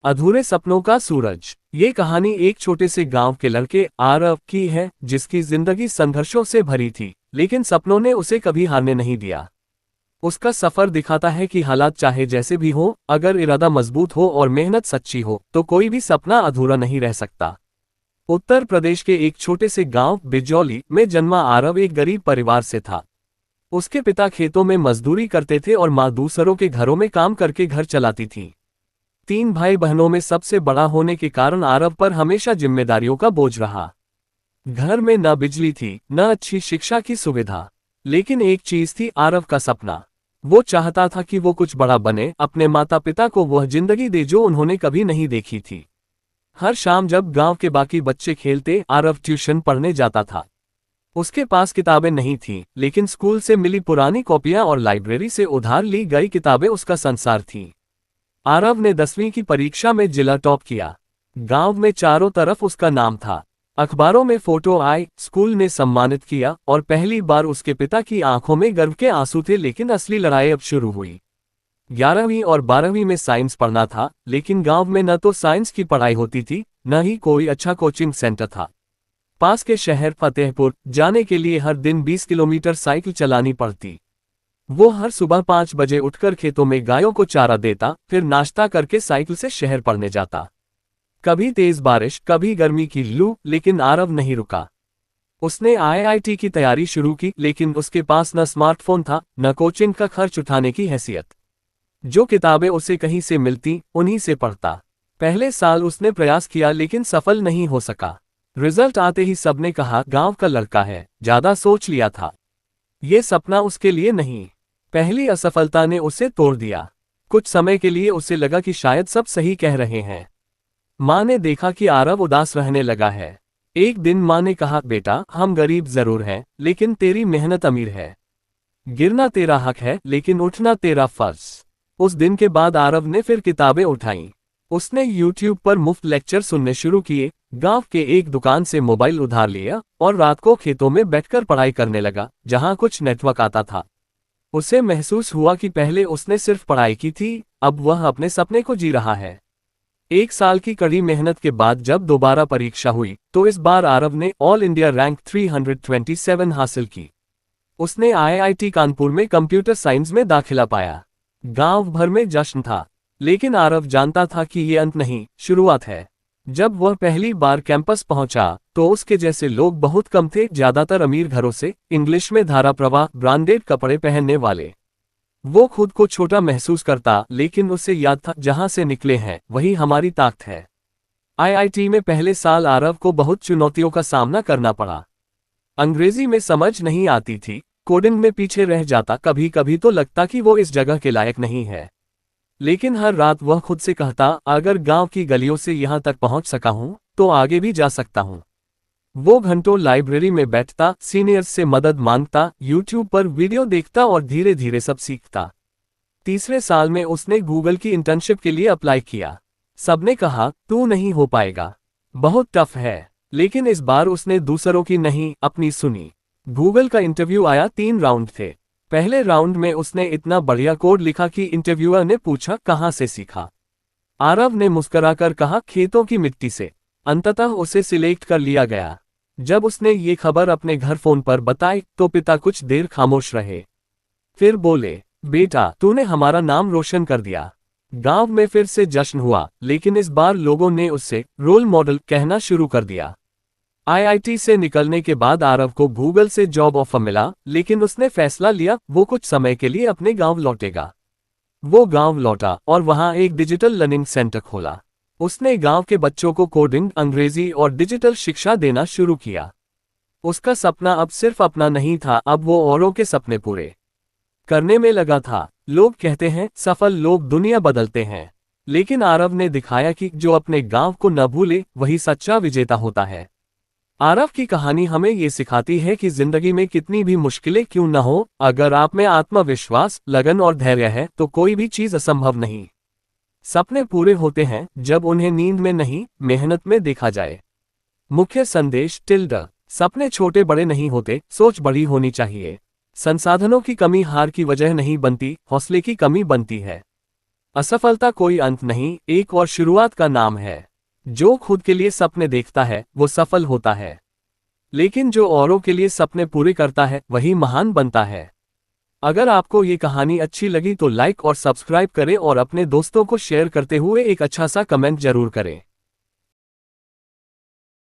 अधूरे सपनों का सूरज। ये कहानी एक छोटे से गांव के लड़के आरव की है, जिसकी जिंदगी संघर्षों से भरी थी, लेकिन सपनों ने उसे कभी हारने नहीं दिया। उसका सफर दिखाता है कि हालात चाहे जैसे भी हो, अगर इरादा मजबूत हो और मेहनत सच्ची हो, तो कोई भी सपना अधूरा नहीं रह सकता। उत्तर प्रदेश के एक छोटे से गांव बिजौली में जन्मा आरव एक गरीब परिवार से था। उसके पिता खेतों में मजदूरी करते थे और मां दूसरों के घरों में काम करके घर चलाती थी। 3 भाई बहनों में सबसे बड़ा होने के कारण आरव पर हमेशा जिम्मेदारियों का बोझ रहा। घर में न बिजली थी, न अच्छी शिक्षा की सुविधा, लेकिन एक चीज थी, आरव का सपना। वो चाहता था कि वो कुछ बड़ा बने, अपने माता पिता को वह जिंदगी दे जो उन्होंने कभी नहीं देखी थी। हर शाम जब गांव के बाकी बच्चे खेलते, आरव ट्यूशन पढ़ने जाता था। उसके पास किताबें नहीं थीं, लेकिन स्कूल से मिली पुरानी कॉपियां और लाइब्रेरी से उधार ली गई किताबें उसका संसार थीं। आरव ने 10वीं की परीक्षा में जिला टॉप किया। गांव में चारों तरफ उसका नाम था। अखबारों में फोटो आई, स्कूल ने सम्मानित किया और पहली बार उसके पिता की आंखों में गर्व के आंसू थे। लेकिन असली लड़ाई अब शुरू हुई। 11वीं और 12वीं में साइंस पढ़ना था, लेकिन गांव में न तो साइंस की पढ़ाई होती थी, न ही कोई अच्छा कोचिंग सेंटर था। पास के शहर फतेहपुर जाने के लिए हर दिन 20 किलोमीटर साइकिल चलानी पड़ती। वो हर सुबह 5 बजे उठकर खेतों में गायों को चारा देता, फिर नाश्ता करके साइकिल से शहर पढ़ने जाता। कभी तेज बारिश, कभी गर्मी की लू, लेकिन आरव नहीं रुका। उसने आईआईटी की तैयारी शुरू की, लेकिन उसके पास न स्मार्टफोन था, न कोचिंग का खर्च उठाने की हैसियत। जो किताबें उसे कहीं से मिलती, उन्हीं से पढ़ता। पहले साल उसने प्रयास किया, लेकिन सफल नहीं हो सका। रिजल्ट आते ही सबने कहा, गांव का लड़का है, ज्यादा सोच लिया था। ये सपना उसके लिए नहीं। पहली असफलता ने उसे तोड़ दिया। कुछ समय के लिए उसे लगा कि शायद सब सही कह रहे हैं। मां ने देखा कि आरव उदास रहने लगा है। एक दिन मां ने कहा, बेटा, हम गरीब जरूर हैं, लेकिन तेरी मेहनत अमीर है। गिरना तेरा हक है, लेकिन उठना तेरा फर्ज। उस दिन के बाद आरव ने फिर किताबें उठाईं। उसने YouTube पर मुफ्त लेक्चर सुनने शुरू किए, गांव के एक दुकान से मोबाइल उधार लिया और रात को खेतों में बैठकर पढ़ाई करने लगा, जहां कुछ नेटवर्क आता था। उसे महसूस हुआ कि पहले उसने सिर्फ पढ़ाई की थी, अब वह अपने सपने को जी रहा है। 1 साल की कड़ी मेहनत के बाद जब दोबारा परीक्षा हुई, तो इस बार आरव ने ऑल इंडिया रैंक 327 हासिल की। उसने आईआईटी कानपुर में कंप्यूटर साइंस में दाखिला पाया। गांव भर में जश्न था, लेकिन आरव जानता था कि ये अंत नहीं, शुरुआत है। जब वह पहली बार कैंपस पहुंचा, तो उसके जैसे लोग बहुत कम थे, ज्यादातर अमीर घरों से, इंग्लिश में धारा प्रवाह, ब्रांडेड कपड़े पहनने वाले। वो खुद को छोटा महसूस करता, लेकिन उसे याद था, जहां से निकले हैं वही हमारी ताकत है। आईआईटी में पहले साल आरव को बहुत चुनौतियों का सामना करना पड़ा। अंग्रेजी में समझ नहीं आती थी, कोडिंग में पीछे रह जाता, कभी कभी तो लगता कि वो इस जगह के लायक नहीं है। लेकिन हर रात वह खुद से कहता, अगर गांव की गलियों से यहां तक पहुंच सका हूं, तो आगे भी जा सकता हूं। वो घंटों लाइब्रेरी में बैठता, सीनियर्स से मदद मांगता, YouTube पर वीडियो देखता और धीरे धीरे सब सीखता। तीसरे साल में उसने गूगल की इंटर्नशिप के लिए अप्लाई किया। सबने कहा, तू नहीं हो पाएगा, बहुत टफ है। लेकिन इस बार उसने दूसरों की नहीं, अपनी सुनी। गूगल का इंटरव्यू आया, 3 राउंड थे। पहले राउंड में उसने इतना बढ़िया कोड लिखा कि इंटरव्यूअर ने पूछा, कहां से सीखा। आरव ने मुस्कुराकर कहा, खेतों की मिट्टी से। अंततः उसे सिलेक्ट कर लिया गया। जब उसने ये खबर अपने घर फोन पर बताई, तो पिता कुछ देर खामोश रहे। फिर बोले, बेटा, तूने हमारा नाम रोशन कर दिया। गांव में फिर से जश्न हुआ, लेकिन इस बार लोगों ने उससे रोल मॉडल कहना शुरू कर दिया। आईआईटी से निकलने के बाद आरव को गूगल से जॉब ऑफर मिला, लेकिन उसने फैसला लिया, वो कुछ समय के लिए अपने गांव लौटेगा। वो गांव लौटा और वहां एक डिजिटल लर्निंग सेंटर खोला। उसने गांव के बच्चों को कोडिंग, अंग्रेजी और डिजिटल शिक्षा देना शुरू किया। उसका सपना अब सिर्फ अपना नहीं था, अब वो औरों के सपने पूरे करने में लगा था। लोग कहते हैं, सफल लोग दुनिया बदलते हैं, लेकिन आरव ने दिखाया कि जो अपने गांव को न भूले, वही सच्चा विजेता होता है। आरव की कहानी हमें ये सिखाती है कि जिंदगी में कितनी भी मुश्किलें क्यों न हो, अगर आप में आत्मविश्वास, लगन और धैर्य है, तो कोई भी चीज असंभव नहीं। सपने पूरे होते हैं जब उन्हें नींद में नहीं, मेहनत में देखा जाए। मुख्य संदेश सपने छोटे बड़े नहीं होते, सोच बड़ी होनी चाहिए। संसाधनों की कमी हार की वजह नहीं बनती, हौसले की कमी बनती है। असफलता कोई अंत नहीं, एक और शुरुआत का नाम है। जो खुद के लिए सपने देखता है वो सफल होता है, लेकिन जो औरों के लिए सपने पूरे करता है वही महान बनता है। अगर आपको ये कहानी अच्छी लगी तो लाइक और सब्सक्राइब करें और अपने दोस्तों को शेयर करते हुए एक अच्छा सा कमेंट जरूर करें।